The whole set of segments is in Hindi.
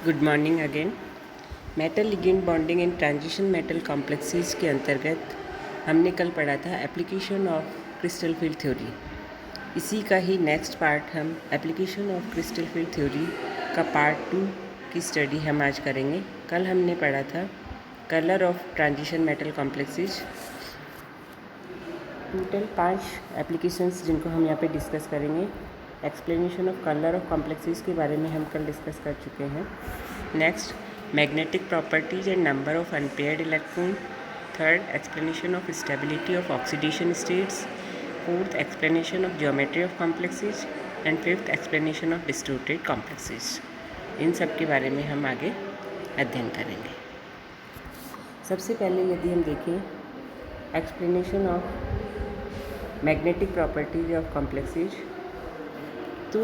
Good morning again. Metal ligand bonding in transition metal complexes के अंतर्गत हमने कल पढ़ा था application of crystal field theory. इसी का ही नेक्स्ट पार्ट हम application of crystal field theory का पार्ट 2 की स्टडी हम आज करेंगे। कल हमने पढ़ा था colour of transition metal complexes. Total 5 applications जिनको हम यहाँ पे डिस्कस करेंगे। Explanation of colour of complexes के बारे में हम कल डिस्कस कर चुके हैं। Next, magnetic properties and number of unpaired electron. Third, explanation of stability of oxidation states. Fourth, explanation of geometry of complexes and fifth, explanation of distorted complexes. इन सब के बारे में हम आगे अध्ययन करेंगे। सबसे पहले यदि हम देखें explanation of magnetic properties of complexes, तो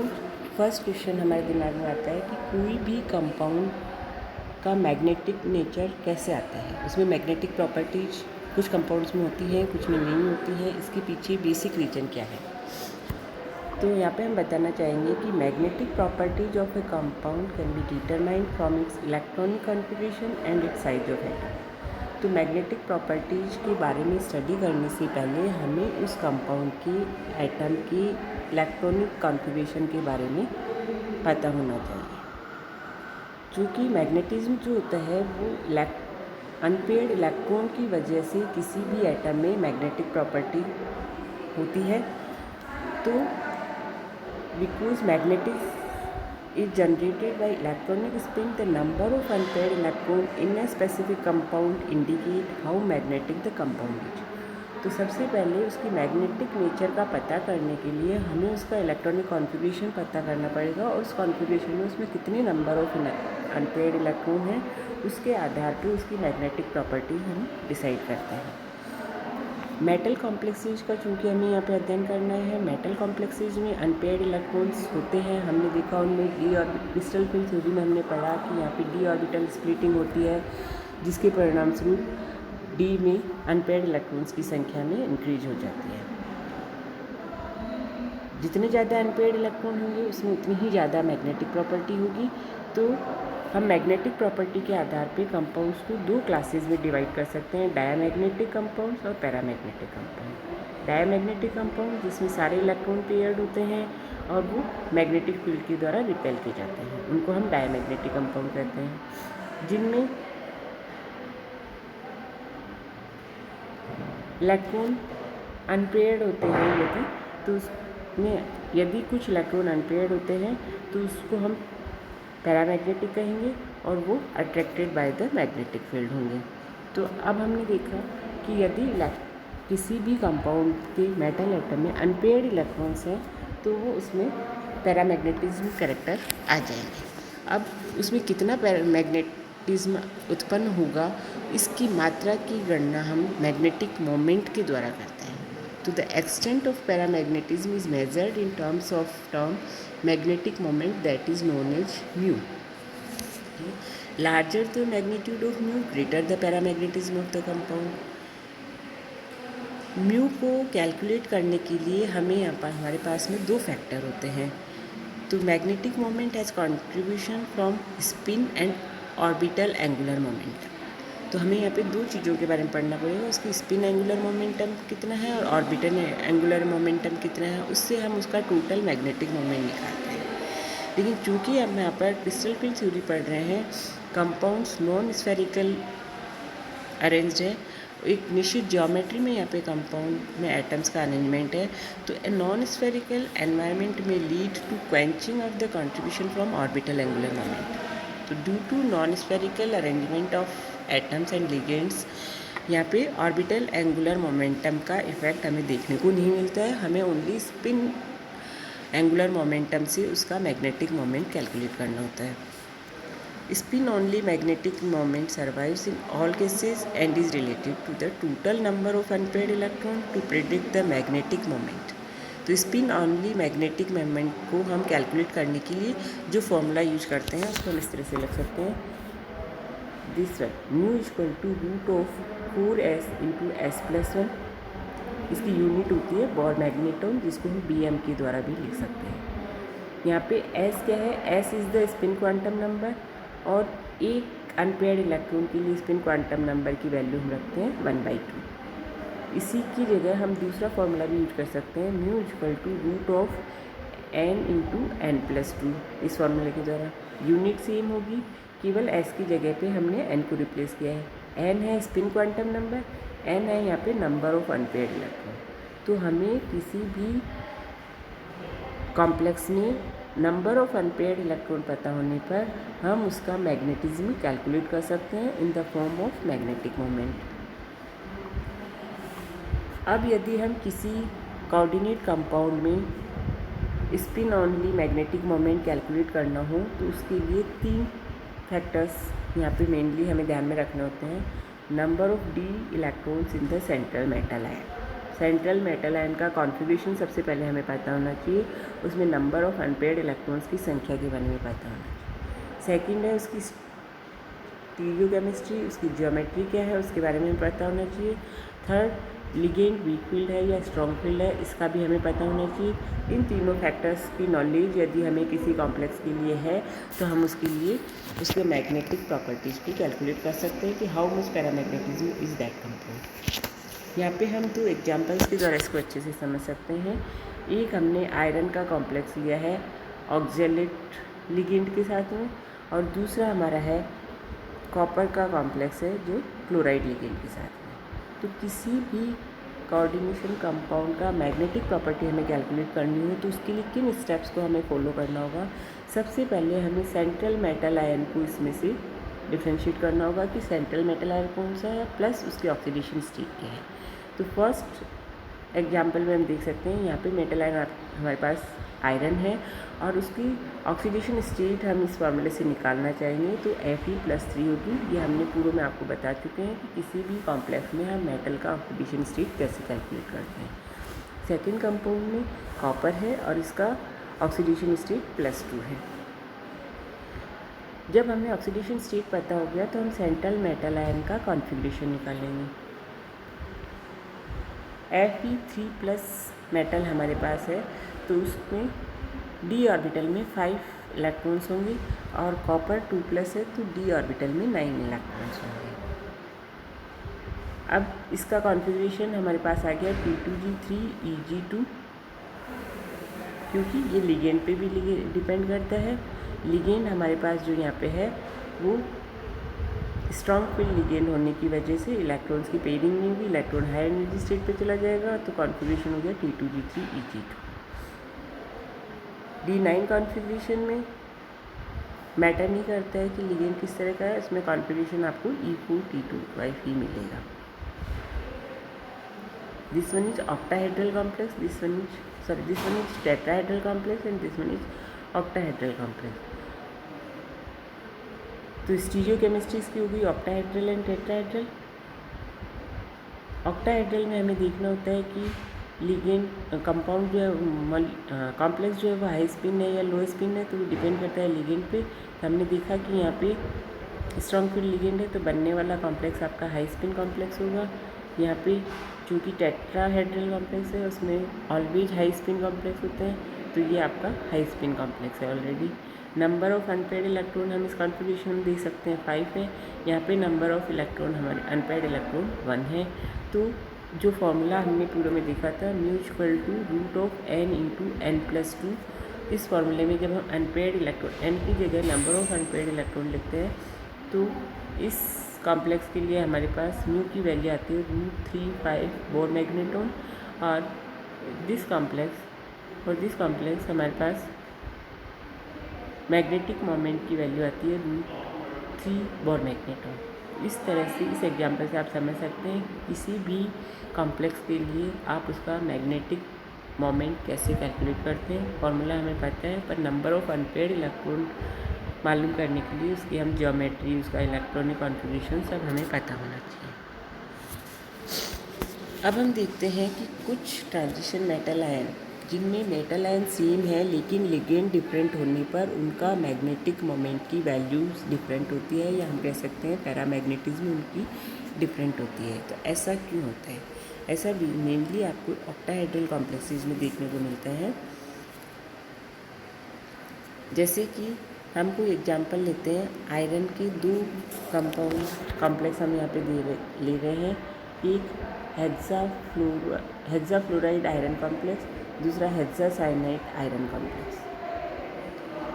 फर्स्ट क्वेश्चन हमारे दिमाग में आता है कि कोई भी कंपाउंड का मैग्नेटिक नेचर कैसे आता है। उसमें मैग्नेटिक प्रॉपर्टीज कुछ कंपाउंड्स में होती है, कुछ में नहीं होती है। इसके पीछे बेसिक रीजन क्या है, तो यहाँ पे हम बताना चाहेंगे कि magnetic properties of A compound can be determined from its electronic configuration and it's size of atom. तो मैग्नेटिक प्रॉपर्टीज के बारे में स्टडी करने से पहले हमें उस कंपाउंड के एटम की इलेक्ट्रॉनिक कॉन्फिगरेशन के बारे में पता होना चाहिए। क्योंकि मैग्नेटिज्म जो होता है वो अनपेयर्ड इलेक्ट्रॉन की वजह से किसी भी एटम में मैग्नेटिक प्रॉपर्टी होती है। तो because magnetic is generated by electronic spin, the number of unpaired electron in a specific compound indicate how magnetic the compound is। तो सबसे पहले उसकी मैग्नेटिक नेचर का पता करने के लिए हमें उसका इलेक्ट्रॉनिक कॉन्फ़िगरेशन पता करना पड़ेगा, और उस कॉन्फ़िगरेशन में उसमें कितने नंबर ऑफ अनपेयर्ड इलेक्ट्रॉन हैं उसके आधार पर उसकी मैग्नेटिक प्रॉपर्टी हम डिसाइड करते हैं। मेटल कॉम्प्लेक्सेज का चूँकि हमें यहाँ पे अध्ययन करना है, मेटल कॉम्प्लेक्सेज में अनपेयर्ड इलेक्ट्रॉन्स होते हैं। हमने देखा उनमें D orbital, crystal field theory में हमने पढ़ा कि यहाँ पे डी ऑर्बिटल स्प्लिटिंग होती है, जिसके परिणाम स्वरूप डी में अनपेयर्ड इलेक्ट्रॉन्स की संख्या में इंक्रीज हो जाती है। जितने ज़्यादा अनपेयर्ड इलेक्ट्रॉन होंगे उसमें उतनी ही ज़्यादा मैग्नेटिक प्रॉपर्टी होगी। तो हम मैग्नेटिक प्रॉपर्टी के आधार पे कंपाउंड्स को दो क्लासेस में डिवाइड कर सकते हैं, डायमैग्नेटिक कंपाउंड्स और पैरामैग्नेटिक कंपाउंड। डायमैग्नेटिक कंपाउंड जिसमें सारे इलेक्ट्रॉन पेयर्ड होते हैं और वो मैग्नेटिक फील्ड के द्वारा रिपेल किए जाते हैं, उनको हम डायमैग्नेटिक कंपाउंड कहते हैं। जिनमें इलेक्ट्रॉन अनपेयर्ड होते हैं यदि, तो उसमें यदि कुछ इलेक्ट्रॉन अनपेयर्ड होते हैं तो उसको हम पैरामैग्नेटिक कहेंगे और वो attracted by the magnetic field होंगे। तो अब हमने देखा कि यदि किसी भी कंपाउंड के मेटल एटम में अनपेयर्ड इलेक्ट्रॉन्स हैं तो वो उसमें पैरामैग्नेटिज्म कैरेक्टर आ जाएंगे। अब उसमें कितना पैरामैग्नेटिज्म उत्पन्न होगा इसकी मात्रा की गणना हम मैग्नेटिक मोमेंट के द्वारा करते हैं। तो the extent of paramagnetism is measured in terms of magnetic moment, that is known as mu. Larger the magnitude of mu, greater the paramagnetism of the compound. mu को कैलकुलेट करने के लिए हमें यहाँ पर हमारे पास में दो फैक्टर होते हैं। तो magnetic moment has contribution from spin and orbital angular momentum. तो हमें यहाँ पे दो चीज़ों के बारे में पढ़ना पड़ेगा, उसकी स्पिन एंगुलर मोमेंटम कितना है और ऑर्बिटल एंगुलर मोमेंटम कितना है, उससे हम उसका टोटल मैग्नेटिक मोमेंट निकालते हैं। लेकिन चूँकि हम यहाँ पर क्रिस्टल फील्ड थ्योरी पढ़ रहे हैं, कंपाउंड्स नॉन स्फेरिकल अरेंज्ड है, एक निश्चित ज्योमेट्री में यहाँ पे कंपाउंड में एटम्स का अरेंजमेंट है। तो ए नॉन स्फेरिकल एनवायरनमेंट में lead to quenching of the contribution from orbital angular moment. तो due to non spherical arrangement of atoms and ligands, यहाँ पे ऑर्बिटल एंगुलर मोमेंटम का इफेक्ट हमें देखने को नहीं मिलता है। हमें ओनली स्पिन एंगुलर मोमेंटम से उसका मैग्नेटिक मोमेंट कैलकुलेट करना होता है। Spin only magnetic moment survives in all cases and is related to the total number of unpaired electron to predict the magnetic moment. तो स्पिन ऑनली मैग्नेटिक मोमेंट को हम कैलकुलेट करने के लिए जो फॉर्मूला यूज करते हैं उसको हम इस तरह से लिख सकते हैं, this one, mu equal to root of 4s into s+1। इसकी यूनिट होती है बोर मैग्नेटोन, जिसको हम bm के द्वारा भी लिख सकते हैं। यहाँ पे s क्या है, s is the spin quantum number और एक अनपेयर्ड इलेक्ट्रॉन के लिए स्पिन क्वांटम नंबर की वैल्यू हम रखते हैं 1/2। इसी की जगह हम दूसरा फॉर्मूला भी यूज कर सकते हैं, mu equal to root of n into n+2। इस फॉर्मूले के द्वारा यूनिट सेम होगी, केवल s की जगह पे हमने n को रिप्लेस किया है। n है स्पिन क्वांटम नंबर, n है यहाँ पे नंबर ऑफ अनपेयर्ड इलेक्ट्रॉन। तो हमें किसी भी कॉम्प्लेक्स में नंबर ऑफ अनपेयर्ड इलेक्ट्रॉन पता होने पर हम उसका मैग्नेटिज्म कैलकुलेट कर सकते हैं in the form of magnetic moment. अब यदि हम किसी कोऑर्डिनेट कंपाउंड में spin only magnetic moment calculate करना हो तो उसके लिए 3 फैक्टर्स यहाँ पे मेनली हमें ध्यान में रखने होते हैं। Number of D electrons in the central metal ion. Central metal ion का कॉन्फ़िगरेशन सबसे पहले हमें पता होना चाहिए, उसमें नंबर ऑफ अनपेयर्ड इलेक्ट्रॉन्स की संख्या के बारे में पता होना चाहिए। सेकंड है उसकी स्टीरियोकेमिस्ट्री, उसकी ज्योमेट्री क्या है उसके बारे में पता होना चाहिए। थर्ड, लिगेंड वीक फील्ड है या स्ट्रॉन्ग फील्ड है, इसका भी हमें पता होना चाहिए। इन तीनों फैक्टर्स की नॉलेज यदि हमें किसी कॉम्प्लेक्स के लिए है तो हम उसके लिए उसके मैग्नेटिक प्रॉपर्टीज़ भी कैलकुलेट कर सकते हैं कि how much paramagnetism is that compound. यहाँ पे हम 2 एग्जांपल्स के द्वारा इसको अच्छे से समझ सकते हैं। एक हमने आयरन का कॉम्प्लेक्स लिया है ऑक्जेलेट लिगेंड के साथ में, और दूसरा हमारा है कॉपर का कॉम्प्लेक्स है जो क्लोराइड लिगेंड के साथ में। तो किसी भी कोऑर्डिनेशन कंपाउंड का मैग्नेटिक प्रॉपर्टी हमें कैलकुलेट करनी हो तो उसके लिए किन स्टेप्स को हमें फॉलो करना होगा। सबसे पहले हमें सेंट्रल मेटल आयन को इसमें से डिफ्रेंशिएट करना होगा कि सेंट्रल मेटल आयन कौन सा है प्लस उसकी ऑक्सीडेशन स्टेट क्या है। तो फर्स्ट एग्जांपल में हम देख सकते हैं यहाँ पे मेटल आयन हमारे पास आयरन है और उसकी ऑक्सीडेशन स्टेट हम इस फार्मूले से निकालना चाहेंगे तो Fe+3 होगी। ये हमने पूर्व में आपको बता चुके हैं कि किसी भी कॉम्प्लेक्स में हम मेटल का ऑक्सीडेशन स्टेट कैसे कैलकुलेट करते हैं। सेकेंड कंपाउंड में कॉपर है और इसका ऑक्सीडेशन स्टेट +2 है। जब हमें ऑक्सीडेशन स्टेट पता हो गया तो हम सेंट्रल मेटल आयन का कॉन्फ़िगरेशन निकालेंगे। Fe3+ मेटल हमारे पास है तो उसमें डी ऑर्बिटल में 5 इलेक्ट्रॉन्स होंगे और कॉपर 2+ है तो डी ऑर्बिटल में 9 इलेक्ट्रॉन्स होंगे। अब इसका कॉन्फ़िगरेशन हमारे पास आ गया P2G3 Eg2, क्योंकि ये लिगेंड पे भी डिपेंड करता है। लिगेंड हमारे पास जो यहाँ पे है वो स्ट्रॉन्ग फील्ड लिगेंड होने की वजह से इलेक्ट्रॉन्स की पेयरिंग नहीं होगी, इलेक्ट्रॉन हाई एनर्जी स्टेट पे चला जाएगा तो कॉन्फ़िगरेशन हो गया T2G3 Eg2। D9 कॉन्फ़िगरेशन में मैटर नहीं करता है कि लिगेंड किस तरह का है, इसमें कॉन्फ़िगरेशन आपको E4T2 मिलेगा। This one is octahedral complex, this one is tetrahedral complex and this one is octahedral complex. तो स्टीरियोकेमिस्ट्री इसकी होगी ऑक्टाहेड्रल एंड टेट्राहेड्रल। ऑक्टाहेड्रल में हमें देखना होता है कि लिगेंड कंपाउंड जो है कॉम्प्लेक्स जो है वो हाई स्पिन है या लो स्पिन है, तो वो डिपेंड करता है लिगेंड पे। तो हमने देखा कि यहाँ पे स्ट्रॉन्ग फील्ड लिगेंड है तो बनने वाला कॉम्प्लेक्स आपका हाई स्पिन कॉम्प्लेक्स होगा। यहाँ पे चूँकि टेट्राहेड्रल कॉम्प्लेक्स है उसमें ऑलवेज हाई स्पिन कॉम्प्लेक्स होते हैं तो ये आपका हाई स्पिन कॉम्प्लेक्स है already. Number of unpaired electron हम इस कॉन्फ़िगरेशन में देख सकते हैं 5 है। यहाँ पे नंबर ऑफ इलेक्ट्रॉन हमारे अनपेयर्ड इलेक्ट्रॉन 1 है। तो जो फॉर्मूला हमने पूरे में देखा था mu equal to root of n into n+2, इस फॉर्मूले में जब हम अनपेयर्ड इलेक्ट्रॉन n की जगह नंबर ऑफ अनपेयर्ड इलेक्ट्रॉन लिखते हैं तो इस कॉम्प्लेक्स के लिए हमारे पास म्यू की वैल्यू आती है √3 बोर मैग्नेट्रॉन, और दिस कॉम्प्लेक्स हमारे पास मैग्नेटिक मोमेंट की वैल्यू आती है √3 बोर मैग्नेट्रॉन। इस तरह से इस एग्जांपल से आप समझ सकते हैं किसी भी कॉम्प्लेक्स के लिए आप उसका मैग्नेटिक मोमेंट कैसे कैलकुलेट करते हैं। फॉर्मूला हमें पता है पर नंबर ऑफ अनपेयर्ड इलेक्ट्रॉन मालूम करने के लिए उसकी हम ज्योमेट्री, उसका इलेक्ट्रॉनिक कॉन्फ़िगरेशन सब हमें पता होना चाहिए। अब हम देखते हैं कि कुछ ट्रांजिशन मेटल आयन जिनमें मेटल आयन सेम है लेकिन लिगेंड डिफरेंट होने पर उनका मैग्नेटिक मोमेंट की वैल्यूज़ डिफरेंट होती है, या हम कह सकते हैं पैरामैग्नेटिज्म उनकी डिफरेंट होती है। तो ऐसा क्यों होता है? ऐसा भी मेनली आपको ऑक्टाहेड्रल कॉम्प्लेक्सेस में देखने को मिलता है। जैसे कि हम कोई एग्जांपल लेते हैं। आयरन के दो कंपाउंड कॉम्प्लेक्स हम यहाँ पे ले रहे हैं। एक हेक्साफ्लोराइड आयरन कॉम्प्लेक्स, दूसरा हेक्सासाइनाइड आयरन कॉम्प्लेक्स।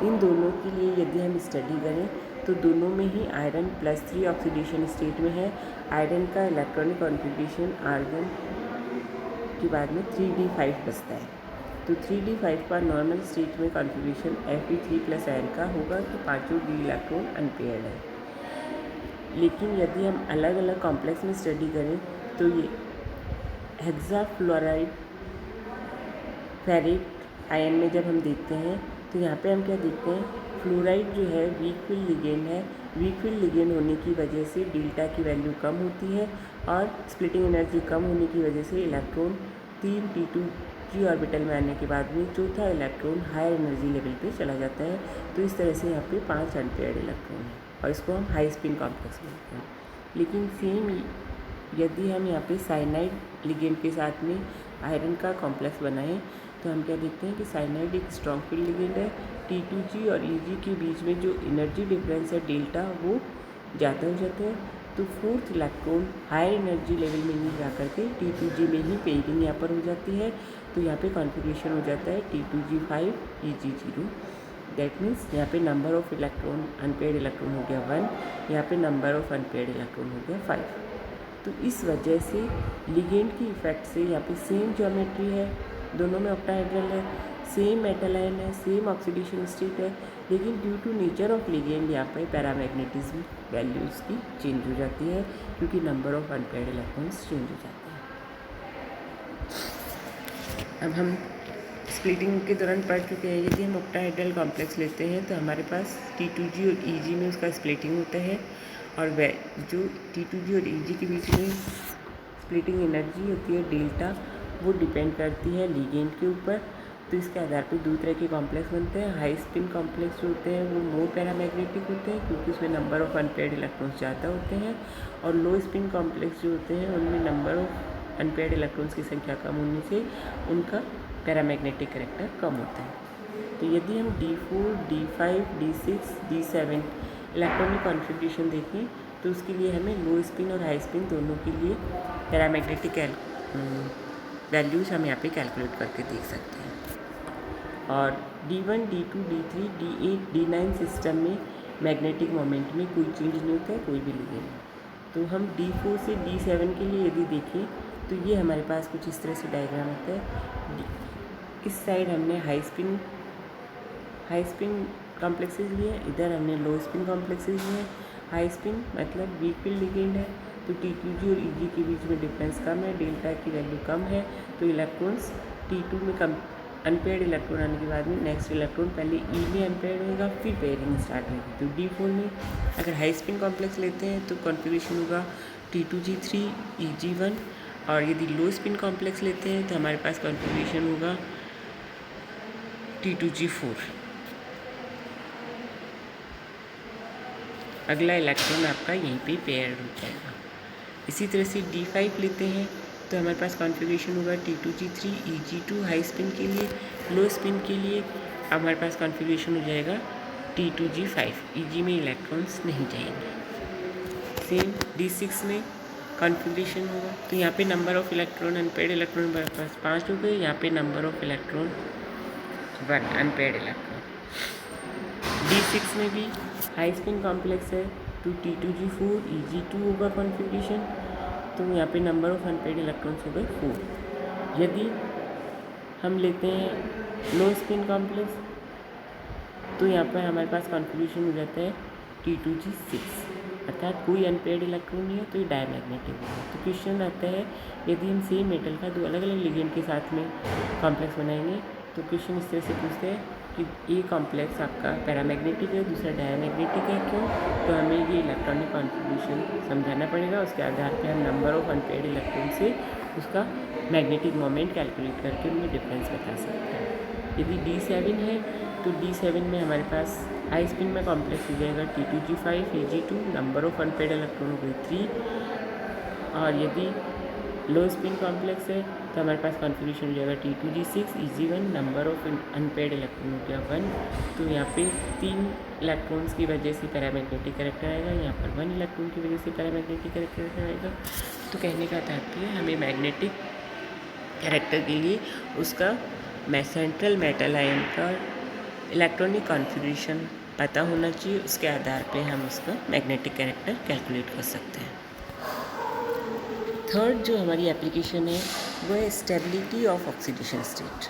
इन दोनों के लिए यदि हम स्टडी करें तो दोनों में ही आयरन +3 ऑक्सीडेशन स्टेट में है। आयरन का इलेक्ट्रॉनिक कॉन्फ़िगरेशन आर्गन के बाद में 3d5 बचता है। तो 3d5 का नॉर्मल स्टेट में कॉन्फ़िगरेशन Fe3+n का होगा, तो पाँचों डी इलेक्ट्रॉन अनपेयर्ड है। लेकिन यदि हम अलग अलग कॉम्प्लेक्स में स्टडी करें तो ये हेक्साफ्लोराइड फेरेट आयन में जब हम देखते हैं तो यहाँ पे हम क्या देखते हैं, फ्लोराइड जो है वीक फील्ड लिगेंड है। वीक फील्ड लिगेंड होने की वजह से डेल्टा की वैल्यू कम होती है और स्प्लिटिंग एनर्जी कम होने की वजह से इलेक्ट्रॉन 3 p2g ऑर्बिटल में आने के बाद में चौथा इलेक्ट्रॉन हायर एनर्जी लेवल पे चला जाता है। तो इस तरह से यहाँ पे 5 अनपेयर्ड इलेक्ट्रॉन है और इसको हम हाई स्पिन कॉम्प्लेक्स बोलते हैं। लेकिन सेम यदि हम यहाँ पे साइनाइड लिगेंड के साथ में आयरन का कॉम्प्लेक्स बनाएं तो हम क्या देखते हैं कि साइनाइड एक स्ट्रॉन्ग फील्ड लिगेंड है। T2g और Eg के बीच में जो एनर्जी डिफरेंस है डेल्टा, वो ज़्यादा हो जाता है। तो fourth electron higher energy level में नहीं जा करके T2g में ही पेयरिंग यहाँ पर हो जाती है। तो यहाँ पे कॉन्फ़िगरेशन हो जाता है T2g5 Eg0। दैट मीन्स यहाँ पे number of electron unpaired electron हो गया 1, यहाँ पे नंबर ऑफ अनपेयर्ड इलेक्ट्रॉन हो गया 5। तो इस वजह से लिगेंड की इफेक्ट से यहाँ पे सेम ज्योमेट्री है, दोनों में ऑक्टाहेड्रल है, सेम मेटल आयन है, सेम ऑक्सीडेशन स्टेट है, लेकिन due to nature of ligand यहाँ पर पैरामैग्नेटिज्म वैल्यूज़ की चेंज हो जाती है क्योंकि number of unpaired electrons change हो जाते हैं। अब हम स्प्लिटिंग के दौरान पढ़ चुके हैं, यदि हम ऑक्टाहेड्रल कॉम्प्लेक्स लेते हैं तो हमारे पास T2g और Eg में उसका स्प्लिटिंग होता है और वह जो T2g और Eg के बीच में स्प्लिटिंग एनर्जी होती है डेल्टा, वो डिपेंड करती है लिगेंड के ऊपर। तो इसके आधार पर दो तरह के कॉम्प्लेक्स बनते हैं। हाई स्पिन कॉम्प्लेक्स जो होते हैं वो मोर पैरामैग्नेटिक होते हैं क्योंकि उसमें नंबर ऑफ अनपेयर्ड इलेक्ट्रॉन्स ज़्यादा होते हैं, और लो स्पिन कॉम्प्लेक्स जो होते हैं उनमें नंबर ऑफ अनपेयर्ड इलेक्ट्रॉन्स की संख्या कम होने से उनका पैरामैग्नेटिक कैरेक्टर कम होता है। तो यदि हम D4, D5, D6, D7 electronic configuration देखें तो उसके लिए हमें लो स्पिन और हाई स्पिन दोनों के लिए पैरामैग्नेटिक वैल्यूज़ हम यहाँ पे कैलकुलेट करके देख सकते हैं। और D1, D2, D3, D8, D9 system में मैग्नेटिक मोमेंट में कोई चेंज नहीं होता है, कोई भी लिगेंड नहीं। तो हम D4 से D7 के लिए यदि देखें तो ये हमारे पास कुछ इस तरह से डायग्राम होता है। इस साइड हमने हाई स्पिन कॉम्प्लेक्सेस लिए, इधर हमने लो स्पिन कॉम्प्लेक्सेस लिए। हाई स्पिन मतलब वीक फील्ड लिगेंड है, तो T2g और Eg के बीच में डिफरेंस कम है, डेल्टा की वैल्यू कम है, तो इलेक्ट्रॉन्स T2 में कम अनपेयर्ड इलेक्ट्रॉन आने के बाद में नेक्स्ट इलेक्ट्रॉन पहले E में अनपेयर्ड होगा, फिर पेयरिंग स्टार्ट होगी। तो D4 में अगर हाई स्पिन कॉम्प्लेक्स लेते हैं तो कॉन्फ़िगरेशन होगा T2g3 Eg1, और यदि लो स्पिन कॉम्प्लेक्स लेते हैं तो हमारे पास कॉन्फ़िगरेशन होगा T2g4। अगला इलेक्ट्रॉन आपका यहीं पे पेयर हो जाएगा। इसी तरह से D5 लेते हैं तो हमारे पास कॉन्फ़िगरेशन होगा T2g3 Eg2 हाई स्पिन के लिए। लो स्पिन के लिए हमारे पास कॉन्फ़िगरेशन हो जाएगा T2g5, Eg में इलेक्ट्रॉन्स नहीं जाएंगे। सेम D6 में कॉन्फ़िगरेशन होगा, तो यहाँ पे number of electron unpaired electron हमारे पास 5 हो गए, यहाँ पे number of electron 1 unpaired electron. D6 में भी हाई स्पिन कॉम्प्लेक्स है तो T2g4 Eg2 होगा कॉन्फ़िगरेशन, तो यहाँ पे नंबर ऑफ अनपेयर्ड इलेक्ट्रॉन्स हो गए 4। यदि हम लेते हैं लो स्पिन कॉम्प्लेक्स तो यहाँ पर हमारे पास कॉन्फ़िगरेशन हो जाता है T2g6, अर्थात कोई अनपेयर्ड इलेक्ट्रॉन नहीं है, तो ये डायमैग्नेटिक है। तो क्वेश्चन आता है यदि हम सेम मेटल का दो अलग अलग लिगेंड के साथ में कॉम्प्लेक्स बनाएंगे तो क्वेश्चन इस तरह से पूछते हैं कि ये कॉम्प्लेक्स आपका पैरामैग्नेटिक है, दूसरा डायमैग्नेटिक है, क्यों? तो हमें ये इलेक्ट्रॉनिक कॉन्फ़िगरेशन समझाना पड़ेगा। उसके आधार पर हम नंबर ऑफ अनपेयर्ड इलेक्ट्रॉन से उसका मैग्नेटिक मोमेंट कैलकुलेट करके उनमें डिफरेंस बता सकते हैं। यदि D7 है तो D7 में हमारे पास हाई स्पिन में कॉम्प्लेक्स हो जाएगा T2g5 Eg2, number of unpaired electron हो गई 3। और यदि लो स्पिन कॉम्प्लेक्स है तो हमारे पास कॉन्फ़िगरेशन हो जाएगा T2G6 Eg1, number of unpaired electron हो गया 1। तो यहाँ पे 3 इलेक्ट्रॉन्स की वजह से पैरामैग्नेटिक कैरेक्टर आएगा, यहाँ पर 1 इलेक्ट्रॉन की वजह से पैरामैग्नेटिक कैरेक्टर आएगा। तो कहने का तात्पर्य हमें मैग्नेटिक कैरेक्टर के लिए उसका सेंट्रल मेटल आयन का इलेक्ट्रॉनिक कॉन्फ़िगरेशन पता होना चाहिए, उसके आधार पे हम उसका मैग्नेटिक कैरेक्टर कैलकुलेट कर सकते हैं। थर्ड जो हमारी एप्लीकेशन है वो है स्टेबिलिटी ऑफ ऑक्सीडेशन स्टेट।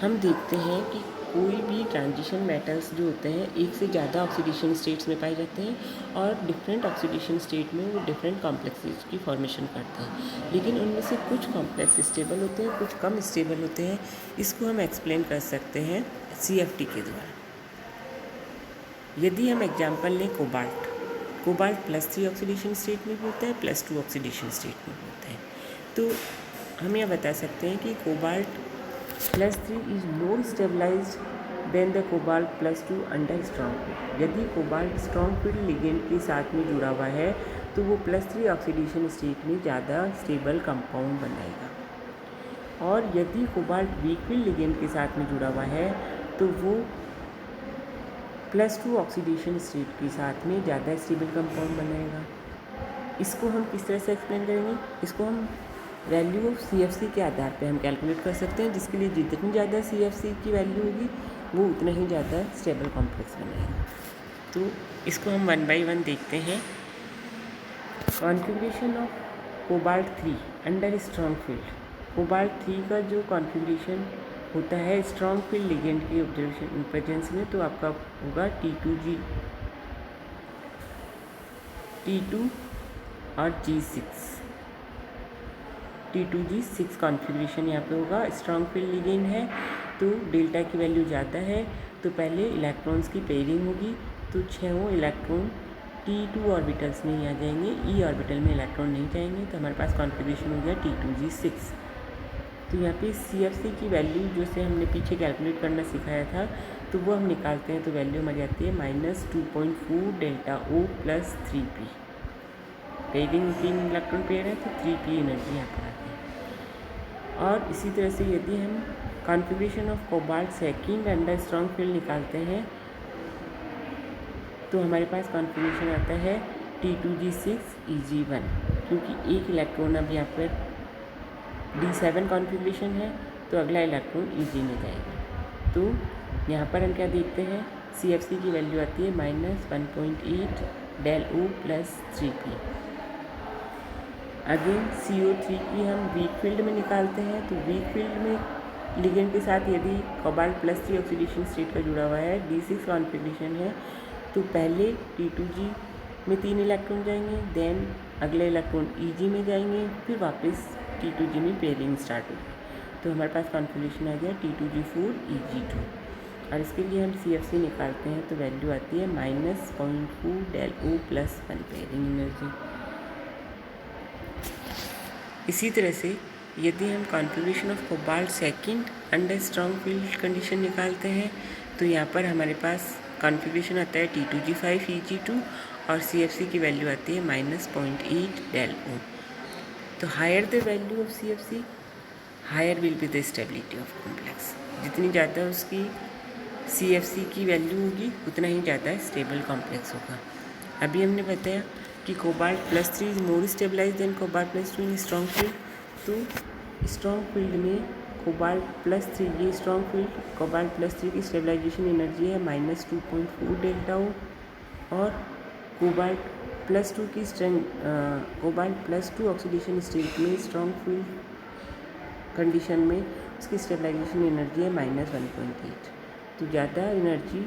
हम देखते हैं कि कोई भी ट्रांजिशन मेटल्स जो होते हैं एक से ज़्यादा ऑक्सीडेशन स्टेट्स में पाए जाते हैं और डिफरेंट ऑक्सीडेशन स्टेट में वो डिफरेंट कॉम्प्लेक्सेस की फॉर्मेशन करते हैं, लेकिन उनमें से कुछ कॉम्प्लेक्स स्टेबल होते हैं, कुछ कम स्टेबल होते हैं। इसको हम एक्सप्लेन कर सकते हैं CFT के द्वारा। यदि हम एग्जाम्पल लें कोबाल्ट +3 ऑक्सीडेशन स्टेट में भी होता है, +2 ऑक्सीडेशन स्टेट में भी होता है। तो हम यह बता सकते हैं कि cobalt +3 is more stabilised than the cobalt +2 under strong field. यदि कोबाल्ट स्ट्रॉन्ग फील्ड लिगेंड के साथ में जुड़ा हुआ है तो वो +3 ऑक्सीडेशन स्टेट में ज़्यादा स्टेबल कंपाउंड बनाएगा, और यदि कोबाल्ट वीक फील्ड लिगेंड के साथ में जुड़ा हुआ है तो वो +2 ऑक्सीडेशन स्टेट के साथ में ज़्यादा स्टेबल कंपाउंड बनाएगा। इसको हम किस तरह से एक्सप्लेन करेंगे? इसको हम वैल्यू ऑफ CFC के आधार पे हम कैलकुलेट कर सकते हैं, जिसके लिए जितनी ज़्यादा CFC की वैल्यू होगी वो उतना ही ज़्यादा स्टेबल कॉम्प्लेक्स बनाएगा। तो इसको हम 1 बाय 1 देखते हैं। Configuration of cobalt 3 under strong field. Cobalt 3 का जो कॉन्फ़िगरेशन होता है स्ट्रॉन्ग फील्ड लिगेंड की ऑब्जर्वेशन प्रेजेंस में, तो आपका होगा T2 और G6। T2G6 कॉन्फ़िगरेशन यहाँ पे होगा। स्ट्रॉन्ग फील्ड लिगेंड है तो डेल्टा की वैल्यू ज़्यादा है, तो पहले इलेक्ट्रॉन्स की पेयरिंग होगी, तो 6 इलेक्ट्रॉन T2 ऑर्बिटल्स में ही आ जाएंगे, E ऑर्बिटल में इलेक्ट्रॉन नहीं जाएंगे। तो हमारे पास कॉन्फ़िगरेशन हो गया T2G6। तो यहाँ पे CFC की वैल्यू जो से हमने पीछे कैलकुलेट करना सिखाया था, तो वो हम निकालते हैं, तो वैल्यू हमारी आती है -2.4 delta O + 3p। Pairing 3 electron pair है तो 3p एनर्जी यहाँ पर आती है। और इसी तरह से यदि हम configuration of cobalt second under strong field निकालते हैं तो हमारे पास कॉन्फ़िगरेशन आता है T2G6 Eg1, क्योंकि एक इलेक्ट्रॉन अब यहाँ पर D7 कॉन्फ़िगरेशन है तो अगला इलेक्ट्रॉन Eg में जाएगा। तो यहाँ पर हम क्या देखते हैं, CFC की वैल्यू आती है -1.8 del O + 3p। Again CO3 की हम वीक फील्ड में निकालते हैं, तो वीक फील्ड में लिगेंड के साथ यदि कोबाल्ट +3 ऑक्सीडेशन स्टेट का जुड़ा हुआ है, D6 कॉन्फ़िगरेशन है, तो पहले T2G में 3 इलेक्ट्रॉन जाएंगे, देन अगले इलेक्ट्रॉन Eg में जाएंगे, फिर वापस T2G में पेयरिंग स्टार्ट होगी। तो हमारे पास कॉन्फ़िगरेशन आ गया T2G4 Eg2। और इसके लिए हम CFC निकालते हैं तो वैल्यू आती है -0.4 डेल O + 1 पेयरिंग एनर्जी। इसी तरह से यदि हम configuration of cobalt second under strong field condition निकालते हैं तो यहाँ पर हमारे पास कॉन्फ़िगरेशन आता है T2G5 Eg2 और CFC की वैल्यू आती है -0.8 डेल O। तो higher the value of CFC higher will be the stability of complex. जितनी ज़्यादा उसकी CFC की वैल्यू होगी उतना ही ज़्यादा स्टेबल कॉम्प्लेक्स होगा। अभी हमने बताया कि cobalt +3 is more stabilise than cobalt +2 in strong field. तो स्ट्रॉन्ग फील्ड में कोबाल्ट +3, ये स्ट्रॉन्ग फील्ड कोबाल्ट +3 की स्टेबलाइजेशन एनर्जी है -2.4 डेल्टा O, और कोबाल्ट +2 की कोबाल्ट +2 ऑक्सीडेशन स्टेट में स्ट्रॉन्ग फील्ड कंडीशन में उसकी स्टेबलाइजेशन एनर्जी है -1.8। तो ज़्यादा एनर्जी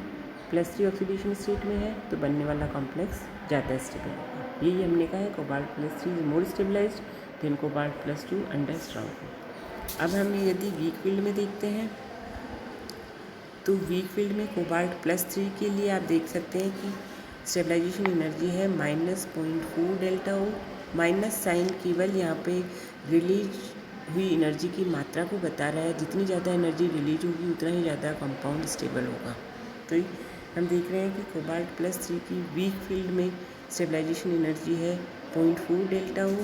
+3 ऑक्सीडेशन स्टेट में है तो बनने वाला कॉम्प्लेक्स ज़्यादा स्टेबल होगा। यही हमने कहा है cobalt +3 is more stabilised than cobalt +2 under strong field. अब हम यदि वीक फील्ड में देखते हैं तो वीक फील्ड में कोबाल्ट +3 के लिए आप देख सकते हैं कि स्टेबलाइजेशन एनर्जी है -0.4 डेल्टा O। माइनस साइन केवल यहाँ पे रिलीज हुई एनर्जी की मात्रा को बता रहा है। जितनी ज़्यादा एनर्जी रिलीज होगी उतना ही ज़्यादा कंपाउंड स्टेबल होगा। तो हम देख रहे हैं कि कोबाल्ट +3 की वीक फील्ड में स्टेबलाइजेशन एनर्जी है 0.4 डेल्टा O,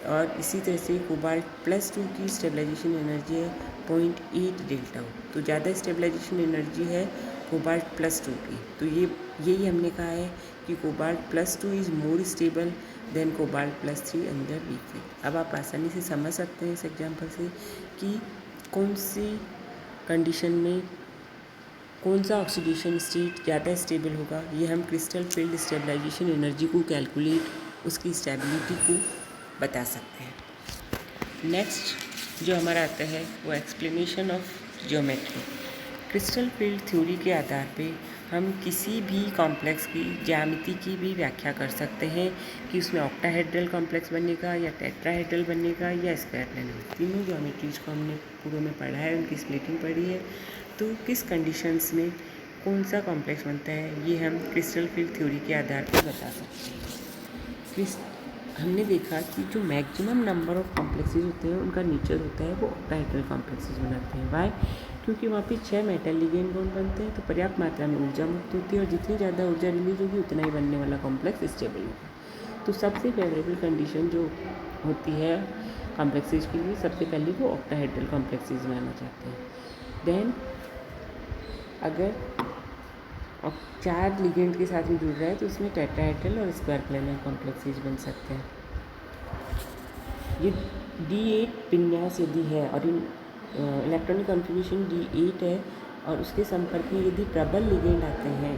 और इसी तरह से कोबाल्ट +2 की स्टेबलाइजेशन एनर्जी है 0.8 डेल्टा। तो ज़्यादा स्टेबलाइजेशन एनर्जी है कोबाल्ट +2 की। तो यही हमने कहा है कि cobalt +2 is more stable then cobalt +3 under weak field. अब आप आसानी से समझ सकते हैं इस एग्जाम्पल से कि कौन सी कंडीशन में कौन सा ऑक्सीडेशन स्टेट ज़्यादा स्टेबल होगा। ये हम क्रिस्टल फील्ड स्टेबलाइजेशन एनर्जी को कैलकुलेट उसकी स्टेबिलिटी को बता सकते हैं। नेक्स्ट जो हमारा आता है वो explanation of geometry. Crystal field theory के आधार पे हम किसी भी कॉम्प्लेक्स की ज्यामिति की भी व्याख्या कर सकते हैं कि उसमें ऑक्टाहेड्रल कॉम्प्लेक्स बनेगा या टेट्राहेड्रल बनेगा या स्क्वायर प्लेनर। तीनों ज्योमेट्रीज को हमने पूर्व में पढ़ा है, उनकी स्प्लिटिंग पढ़ी है। तो किस कंडीशंस में कौन सा कॉम्प्लेक्स बनता है ये हम क्रिस्टल फील्ड थ्योरी के आधार पर बता सकते हैं। हमने देखा कि जो मैक्सिमम नंबर ऑफ कॉम्प्लेक्सेस होते हैं उनका नेचर होता है वो ऑक्टाहेड्रल कॉम्प्लेक्सेस बनाते हैं। वाई? क्योंकि वहाँ पे 6 मेटल लिगेंड बॉन्ड बनते हैं, तो पर्याप्त मात्रा में ऊर्जा मुक्त होती है और जितनी ज़्यादा ऊर्जा रिलीज होगी उतना ही बनने वाला कॉम्प्लेक्स स्टेबल होगा। तो सबसे फेवरेबल कंडीशन जो होती है कॉम्प्लेक्सेस के लिए, सबसे पहले वो ऑक्टाहेड्रल कॉम्प्लेक्सेस बनाना चाहते हैं। देन अगर 4 लिगेंड के साथ में जुड़ रहा है तो उसमें टेट्राहेड्रल और स्क्वायर प्लेनर कॉम्प्लेक्सेस बन सकते हैं। ये D8 विन्यास यदि है और इलेक्ट्रॉनिक कॉन्फ़िगरेशन D8 है और उसके संपर्क में यदि प्रबल लिगेंड आते हैं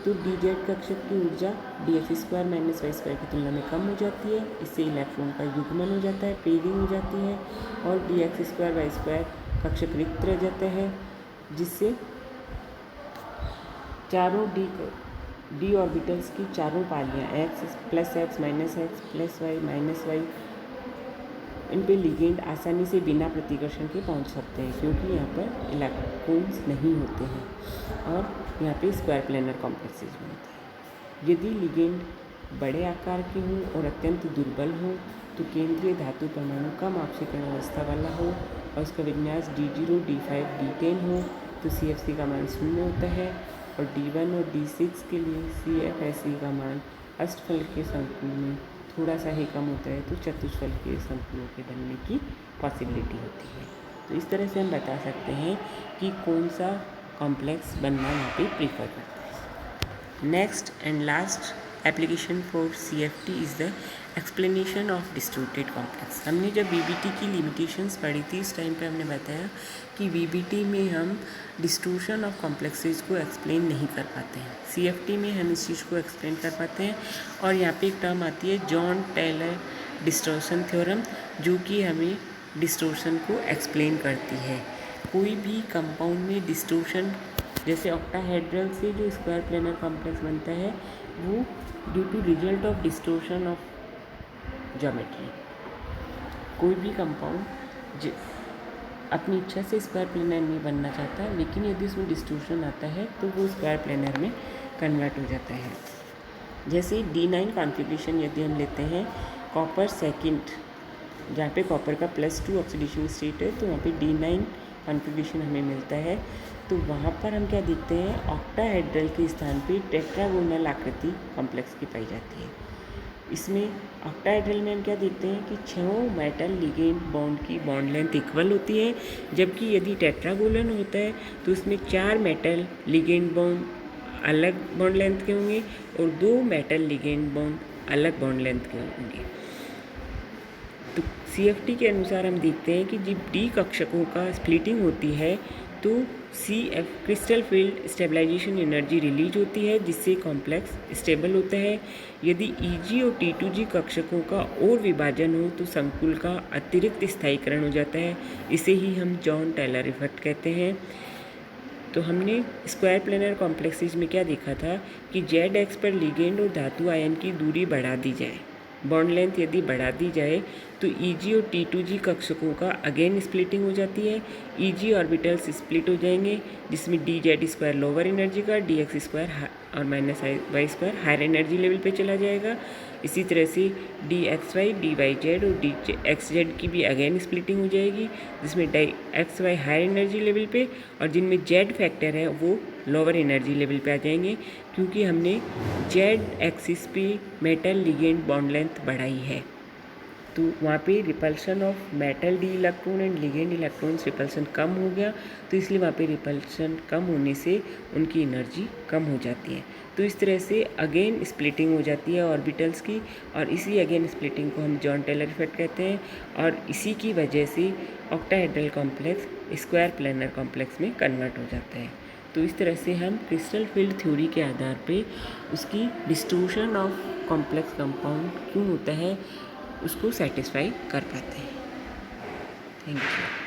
तो DZ कक्षक की ऊर्जा dx² - y² की तुलना में कम हो जाती है। इससे इलेक्ट्रॉन का युग्मन हो जाता है, पेयरिंग हो जाती है और dx² y² कक्षक रिक्त रह जाते हैं, जिससे चारों d ऑर्बिटल्स की चारों पालियाँ x +x -x +y -y इन पे लिगेंड आसानी से बिना प्रतिकर्षण के पहुंच सकते हैं, क्योंकि यहाँ पर इलेक्ट्रॉन्स नहीं होते हैं और यहाँ पे स्क्वायर प्लेनर कॉम्प्लेक्सेस बनते हैं। यदि लिगेंड बड़े आकार के हों और अत्यंत दुर्बल हो तो केंद्रीय धातु परमाणु कम ऑक्सीकरण अवस्था वाला हो और उसका विन्यास D0 D5 D10 हो तो CFC का मान 0 होता है और D1 और D6 के लिए CFSE का मान अष्टफल के संकुल में थोड़ा सा ही कम होता है तो चतुष्फल के संकुलों के बनने की पॉसिबिलिटी होती है। तो इस तरह से हम बता सकते हैं कि कौन सा कॉम्प्लेक्स बनना यहाँ पे प्रीफर करता है। Next and last application for CFT is the explanation of distributed complex. हमने जब VBT की लिमिटेशंस पढ़ी थी उस टाइम पे हमने बताया कि VBT में हम डिस्ट्रीब्यूशन ऑफ कॉम्प्लेक्सेस को एक्सप्लेन नहीं कर पाते हैं, CFT में हम इस चीज़ को एक्सप्लेन कर पाते हैं। और यहाँ पे एक टर्म आती है जॉन टेलर डिस्टॉर्शन थ्योरम, जो कि हमें डिस्टॉर्शन को एक्सप्लेन करती है। कोई भी कंपाउंड में डिस्टॉर्शन, जैसे ऑक्टाहेड्रल से जो स्क्वायर प्लेनर कॉम्प्लेक्स बनता है वो due to result of distortion of geometry. कोई भी कंपाउंड अपनी इच्छा से स्क्वायर प्लेनर नहीं बनना चाहता, लेकिन यदि उसमें डिस्टॉर्शन आता है तो वो स्क्वायर प्लेनर में कन्वर्ट हो जाता है। जैसे D9 कॉन्फ़िगरेशन यदि हम लेते हैं कॉपर सेकंड, जहाँ पे कॉपर का +2 ऑक्सीडेशन स्टेट है तो वहाँ पे D9 कॉन्फ़िगरेशन हमें मिलता है। तो वहाँ पर हम क्या देखते हैं, ऑक्टाहेड्रल के स्थान पे टेट्रागोनल आकृति कॉम्प्लेक्स की पाई जाती है। इसमें ऑक्टाहेड्रल में हम क्या देखते हैं कि 6 मेटल लिगेंड बॉन्ड की बॉन्ड लेंथ इक्वल होती है, जबकि यदि टेट्रागोनल होता है तो उसमें 4 मेटल लिगेंड बॉन्ड अलग बॉन्ड लेंथ के होंगे और 2 मेटल लिगेंड बॉन्ड अलग बॉन्ड लेंथ के होंगे। तो CFT के अनुसार हम देखते हैं कि जब D कक्षकों का स्प्लिटिंग होती है तो CF crystal field stabilisation energy release होती है, जिससे कॉम्प्लेक्स स्टेबल होता है। यदि EG और T2G कक्षकों का और विभाजन हो तो संकुल का अतिरिक्त स्थायीकरण हो जाता है। इसे ही हम जॉन टेलर इफेक्ट कहते हैं। तो हमने स्क्वायर प्लेनर कॉम्प्लेक्सेस में क्या देखा था कि ZX पर लिगेंड और धातु आयन की दूरी बढ़ा दी जाए, बॉन्ड लेंथ यदि बढ़ा दी जाए तो EG और T2G कक्षकों का अगेन स्प्लिटिंग हो जाती है। EG ऑर्बिटल्स स्प्लिट हो जाएंगे, जिसमें DZ² लोअर एनर्जी का, DX² और -y² हायर एनर्जी लेवल पे चला जाएगा। इसी तरह से DXY, DYZ और DXZ की भी अगेन स्प्लिटिंग हो जाएगी, जिसमें DXY हायर एनर्जी लेवल पे और जिनमें Z फैक्टर है वो लोअर एनर्जी लेवल पे आ जाएंगे, क्योंकि हमने Z एक्सिस पे मेटल लिगेंड बॉन्ड लेंथ बढ़ाई है। तो वहाँ पे repulsion of metal d electron and ligand electrons repulsion कम हो गया, तो इसलिए वहाँ पे रिपल्शन कम होने से उनकी एनर्जी कम हो जाती है। तो इस तरह से अगेन स्प्लिटिंग हो जाती है ऑर्बिटल्स की, और इसी अगेन स्प्लिटिंग को हम जॉन टेलर इफेक्ट कहते हैं, और इसी की वजह से octahedral complex square planar complex में कन्वर्ट हो जाता है। तो इस तरह से हम क्रिस्टल फील्ड थ्योरी के आधार पे उसकी डिस्ट्रीब्यूशन ऑफ कॉम्प्लेक्स कंपाउंड क्यों होता है उसको सेटिस्फाई कर पाते हैं। Thank you.